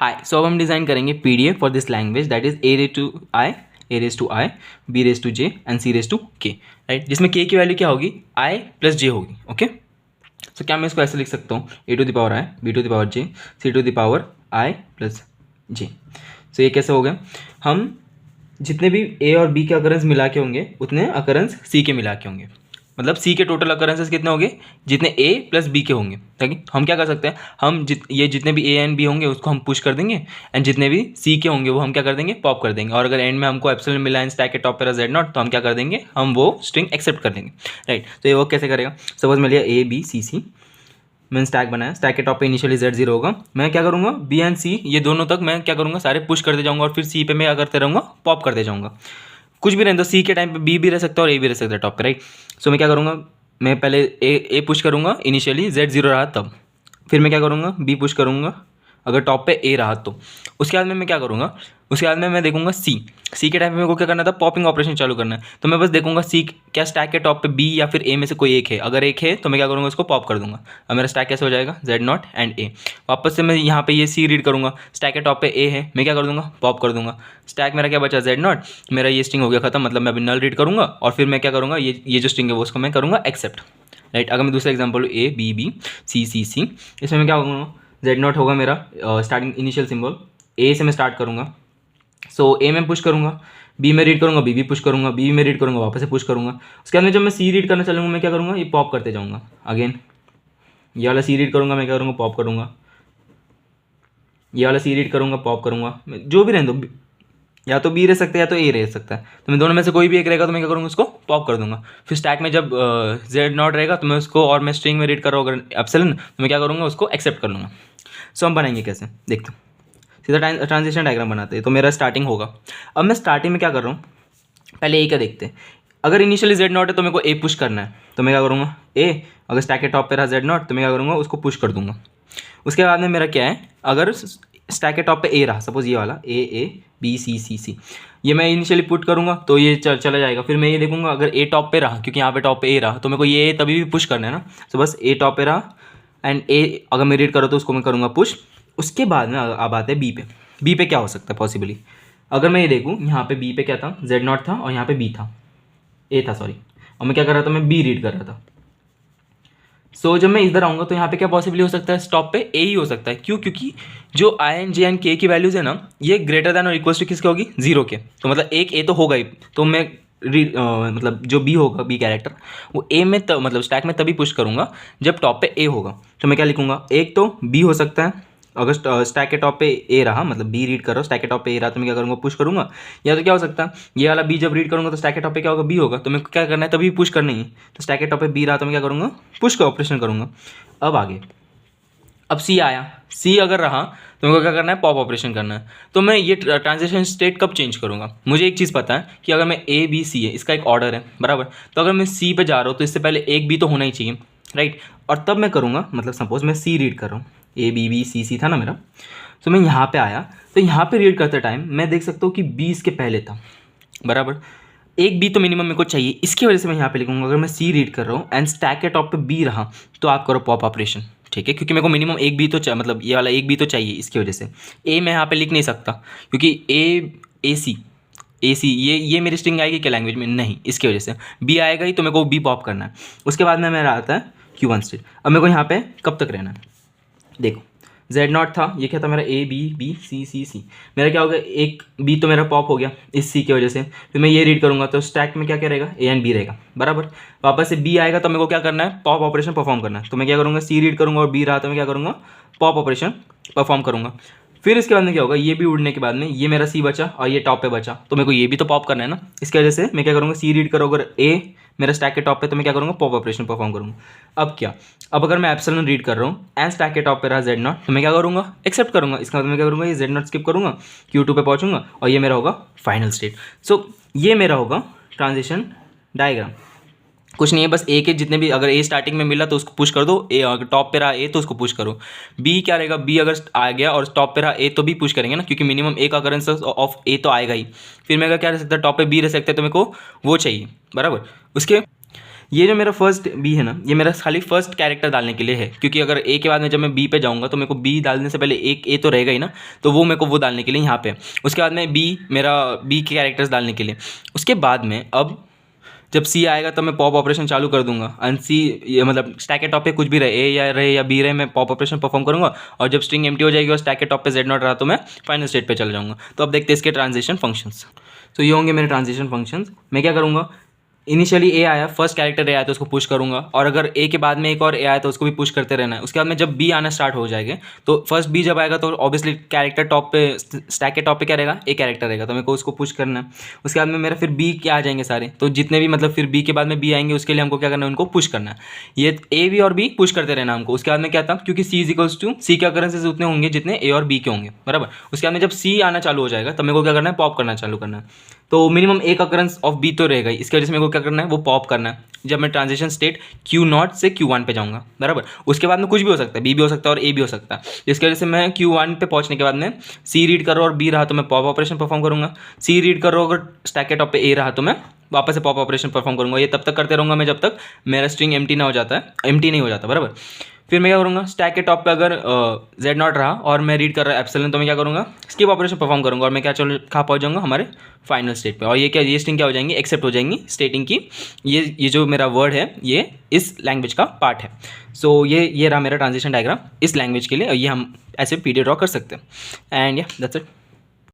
आई। सो अब हम डिज़ाइन करेंगे PDF for this language that is A raise to I, B raise to J and C raise to K, right, जिसमें के की value क्या होगी, आई प्लस जे होगी। ओके, सो क्या मैं इसको ऐसे लिख सकता हूँ, A to the power I, B to the power J, C to the power I plus J. So ये कैसे हो गया, हम जितने भी ए और बी के अकरेंस मिला के होंगे उतने अकरेंस सी के मिला के होंगे, मतलब सी के टोटल अकरेंसेस कितने होंगे, जितने ए प्लस बी के होंगे। ताकि हम क्या कर सकते हैं, हम ये जितने भी ए एंड बी होंगे उसको हम पुश कर देंगे, एंड जितने भी सी के होंगे वो हम क्या कर देंगे, पॉप कर देंगे। और अगर एंड में हमको एप्सिलॉन मिला एंड स्टैक के टॉप पे जेड नॉट, तो हम क्या कर देंगे, हम वो स्ट्रिंग एक्सेप्ट कर देंगे, राइट। तो ये वर्क कैसे करेगा, सपोज मैं लिया ए बी सी सी, मैंने स्टैक बनाया, स्टैक के टॉप पे इनिशियली जेड जीरो होगा, मैं क्या करूँगा, बी एंड सी ये दोनों तक मैं क्या करूँगा, सारे पुश करते जाऊँगा, और फिर सी पे मैं क्या करते रहूँगा, पॉप करते जाऊँगा। कुछ भी रहने दो, सी के टाइम पे बी भी रह सकता है और ए भी रह सकता है टॉप पे, राइट। सो मैं क्या करूँगा, मैं पहले ए पुश करूँगा इनिशियली जेड जीरो रहा तब, फिर मैं क्या करूँगा, बी पुश करूँगा अगर टॉप पे ए रहा तो, उसके बाद में मैं क्या करूँगा, उसके बाद में मैं देखूँगा सी के टाइम पे मेरे को क्या करना था, पॉपिंग ऑपरेशन चालू करना है। तो मैं बस देखूँगा सी क्या स्टैक के टॉप पे बी या फिर ए में से कोई एक है, अगर एक है तो मैं क्या करूँगा, उसको पॉप कर दूँगा। अब मेरा स्टैक कैसे हो जाएगा, जेड नॉट एंड ए। वापस से मैं यहाँ पे ये सी रीड करूँगा, स्टैक के टॉप पे ए है, मैं क्या कर दूँगा, पॉप कर दूँगा। स्टैक मेरा क्या बचा, जेड नॉट, मेरा ये स्ट्रिंग हो गया खत्म, मतलब मैं अभी नल रीड करूँगा और फिर मैं क्या करूँगा, ये जो स्ट्रिंग है वो उसको मैं करूँगा एक्सेप्ट, राइट। अगर मैं दूसरा example A B B C C C, इसमें मैं क्या करूँगा, जेड नॉट होगा मेरा स्टार्टिंग इनिशियल सिंबल, ए से मैं स्टार्ट करूँगा। सो ए में पुश करूँगा, बी में रीड करूँगा, बी पुश करूँगा, बी में रीड करूँगा, वापस से पुश करूँगा। उसके बाद में जब मैं सी रीड करना चलूँगा, मैं क्या करूँगा, ये पॉप करते जाऊँगा अगेन, ये वाला सी रीड करूँगा, मैं क्या करूँगा, पॉप करूँगा, ये वाला सी रीड करूँगा, पॉप करूँगा, जो भी रहने दो, या तो बी रह सकता है या तो ए रह सकता है, तो मैं दोनों में से कोई भी एक रहेगा तो मैं क्या करूँगा, उसको पॉप कर दूंगा। फिर स्टैक में जब जेड नॉट रहेगा तो मैं उसको, और मैं स्ट्रिंग में रीड कर रहा हूँ अगर एप्सिलॉन, तो मैं क्या करूँगा, उसको एक्सेप्ट कर लूँगा। सो हम बनाएंगे कैसे, देखते हैं, सीधा ट्रांजिशन डायग्राम बनाते हैं। तो मेरा स्टार्टिंग होगा, अब मैं स्टार्टिंग में क्या कर रहा हूँ, पहले ए का देखते हैं। अगर इनिशियली जेड नॉट है तो मेरे को ए पुश करना है, तो मैं क्या करूँगा, ए, अगर स्टैक के टॉप पे रहा जेड नॉट तो मैं क्या करूँगा, उसको पुश कर दूँगा। उसके बाद में मेरा क्या है, अगर स्टैक के टॉप पे ए रहा, सपोज ये वाला ए बी सी सी सी, ये मैं इनिशियली पुट करूँगा तो ये चला जाएगा। फिर मैं ये देखूँगा अगर ए टॉप पे रहा, क्योंकि यहाँ पे टॉप पे ए रहा, तो मेरे को ये तभी भी पुश करना है ना। सो बस ए टॉप पे रहा एंड ए अगर मैं रीड करो तो उसको मैं करूँगा पुश। उसके बाद में अब आते हैं बी पे क्या हो सकता है पॉसिबली, अगर मैं ये देखूँ यहाँ पे बी पे क्या था, जेड नॉट था और यहाँ पे बी था, ए था सॉरी, और मैं क्या कर रहा था, मैं बी रीड कर रहा था। सो जब मैं इधर आऊँगा तो यहाँ पे क्या पॉसिबली हो सकता है, स्टॉप पे ए ही हो सकता है। क्यों, क्योंकि जो आई एन जे एंड के की वैल्यूज़ है ना, ये ग्रेटर दैन और इक्वल्स टू किसके होगी, जीरो के। तो मतलब एक ए तो होगा ही, तो मैं मतलब जो बी होगा, बी कैरेक्टर, वो ए में मतलब स्टैक में तभी पुश करूँगा जब टॉप पे ए होगा। तो मैं क्या लिखूँगा, एक तो बी हो सकता है, अगर स्टैक के टॉप पे ए रहा, मतलब बी रीड करो, स्टैक के टॉप पे ए रहा तो मैं क्या करूँगा, पुश करूँगा। या तो क्या हो सकता है, ये वाला बी जब रीड करूँगा तो स्टैक के टॉप पे क्या होगा, बी होगा, तो मेरे को क्या करना है, तभी पुश करना ही है। तो स्टैक के टॉप पे बी रहा तो मैं क्या करूँगा, पुश का ऑपरेशन करूँगा। अब आगे, अब सी आया, सी अगर रहा तो मेरे को क्या करना है, पॉप ऑपरेशन करना है। तो मैं ये ट्रांजिशन स्टेट कब चेंज करूँगा, मुझे एक चीज़ पता है कि अगर मैं ए बी सी है, इसका एक ऑर्डर है बराबर, तो अगर मैं सी पे जा रहा हूँ तो इससे पहले एक बी तो होना ही चाहिए, राइट। और तब मैं करूँगा, मतलब सपोज मैं सी रीड कर रहा हूँ, ए बी बी सी सी था ना मेरा, तो मैं यहाँ पे आया, तो यहाँ पे रीड करते टाइम मैं देख सकता हूँ कि बी इसके पहले था बराबर, एक बी तो मिनिमम मेरे को चाहिए, इसकी वजह से मैं यहाँ पे लिखूँगा अगर मैं सी रीड कर रहा हूँ एंड स्टैक के टॉप पे बी रहा तो आप करो पॉप ऑपरेशन, ठीक है, क्योंकि मेरे को मिनिमम एक बी तो मतलब ये वाला एक बी तो चाहिए, इसकी वजह से ए मैं यहाँ पे लिख नहीं सकता, क्योंकि ए सी ये मेरी स्ट्रिंग आएगी क्या लैंग्वेज में, नहीं, इसकी वजह से बी आएगा ही, तो मेरे को बी पॉप करना है। उसके बाद में मेरा आता है Q1 स्टेट। अब मेरे को यहाँ पे कब तक रहना है, देखो जेड नॉट था, ये क्या था मेरा ए बी बी सी सी सी, मेरा क्या हो गया, एक बी तो मेरा पॉप हो गया इस सी की वजह से। फिर मैं ये रीड करूँगा तो स्टैक में क्या क्या रहेगा, ए एंड बी रहेगा बराबर। वापस से बी आएगा तो मेरे को क्या करना है, पॉप ऑपरेशन परफॉर्म करना है। तो मैं क्या करूँगा, सी रीड करूँगा और बी रहा तो मैं क्या करूँगा, पॉप ऑपरेशन परफॉर्म करूँगा। फिर इसके बाद में क्या होगा, ये भी उड़ने के बाद में ये मेरा सी बचा और ये टॉप पे बचा, तो मेरे को ये भी तो पॉप करना है ना। इसकी वजह से मैं क्या करूँगा, सी रीड करो अगर ए मेरा स्टैक के टॉप पे, तो मैं क्या करूँगा, पॉप ऑपरेशन परफॉर्म करूँगा। अब क्या, अब अगर मैं एप्सिलॉन रीड कर रहा हूँ एंड स्टैक के टॉप पे रहा जेड नॉट, तो मैं क्या करूँगा, एक्सेप्ट करूँगा। इसका मतलब मैं क्या करूँगा, ये जेड नॉट स्किप करूँगा, Q2 पे पहुँचूंगा और ये मेरा होगा फाइनल स्टेट। सो ये मेरा होगा ट्रांजिशन डायग्राम, कुछ नहीं है, बस ए के जितने भी, अगर ए स्टार्टिंग में मिला तो उसको पुश कर दो, ए अगर टॉप पे रहा ए तो उसको पुश करो। बी क्या रहेगा, बी अगर आ गया और टॉप पे रहा ए तो भी पुश करेंगे ना, क्योंकि मिनिमम एक अकरेंस ऑफ ए तो आएगा ही। फिर मेरा क्या रह सकता है, टॉप पे बी रह सकता है, तो मेरे को वो चाहिए बराबर। उसके ये जो मेरा फर्स्ट बी है ना, ये मेरा खाली फर्स्ट कैरेक्टर डालने के लिए है, क्योंकि अगर ए के बाद में जब मैं बी पे जाऊँगा तो मेरे को बी डालने से पहले एक ए तो रहेगा ही ना, तो वो मेरे को वो डालने के लिए यहाँ पे। उसके बाद में बी, मेरा बी के कैरेक्टर्स डालने के लिए। उसके बाद में अब जब सी आएगा तब मैं पॉप ऑपरेशन चालू कर दूंगा, एंड सी ये मतलब स्टैक के टॉप पे कुछ भी रहे, ए या रहे या बी रहे, मैं पॉप ऑपरेशन परफॉर्म करूंगा, और जब स्ट्रिंग एम्प्टी हो जाएगी और स्टैक के टॉप पे जेड नॉट रहा तो मैं फाइनल स्टेट पे चला जाऊंगा। तो अब देखते हैं इसके ट्रांजिशन फंक्शंस। तो ये होंगे मेरे ट्रांजिशन फंक्शंस। मैं क्या करूँगा, इनिशियली ए आया, फर्स्ट कैरेक्टर ए आया तो उसको पुश करूंगा, और अगर ए के बाद में एक और ए आया तो उसको भी पुश करते रहना है। उसके बाद में जब बी आना स्टार्ट हो जाएगा तो फर्स्ट बी जब आएगा तो ऑब्वियसली कैरेक्टर टॉप पे, स्टैक के टॉप पे क्या रहेगा, ए कैरेक्टर रहेगा, तो मेरे को उसको पुश करना है। उसके बाद में मेरा फिर बी क्या आ जाएंगे सारे, तो जितने भी मतलब फिर बी के बाद में बी आएंगे उसके लिए हमको क्या करना है, उनको पुश करना है। ये ए बी और बी पुश करते रहना हमको। उसके बाद में क्या था, क्योंकि सी इज इक्वल्स टू, सी के अकरेंसेस उतने होंगे जितने ए और बी के होंगे, बराबर। उसके बाद में जब सी आना चालू हो जाएगा तब मेरे को क्या करना है, पॉप करना चालू करना है। तो मिनिमम एक अकरेंस ऑफ बी तो रहेगा ही, इसकी वजह से मेरे को क्या करना है, वो पॉप करना है जब मैं ट्रांजिशन स्टेट Q0 से Q1 पे जाऊंगा, बराबर। उसके बाद में कुछ भी हो सकता है, बी भी हो सकता है और ए भी हो सकता है, जिसकी वजह से मैं Q1 पे पहुंचने के बाद में सी रीड कर रहा हूँ और बी रहा तो मैं पॉप ऑपरेशन परफॉर्म करूंगा, सी रीड कर रहा हूँ अगर स्टैक के टॉप पे ए रहा तो मैं वापस से पॉप ऑपरेशन परफॉर्म करूंगा। ये तब तक करते रहूँगा मैं जब तक मेरा स्ट्रिंग एम्प्टी ना हो जाता है, एम्प्टी नहीं हो जाता, बराबर। फिर मैं क्या करूँगा, स्टैक के टॉप पे अगर जेड नॉट रहा और मैं रीड कर रहा एप्सिलॉन, तो मैं क्या करूँगा, स्किप ऑपरेशन परफॉर्म करूँगा और मैं क्या कहाँ पहुँच जाऊँगा, हमारे फाइनल स्टेट पे। और ये क्या, ये स्ट्रिंग क्या हो जाएंगी, एक्सेप्ट हो जाएंगी स्टेटिंग की ये जो मेरा वर्ड है ये इस लैंग्वेज का पार्ट है। सो ये रहा मेरा ट्रांजिशन डायग्राम इस लैंग्वेज के लिए, और ये हम ऐसे पीडीएफ ड्रॉ कर सकते हैं। एंड या दैट्स इट।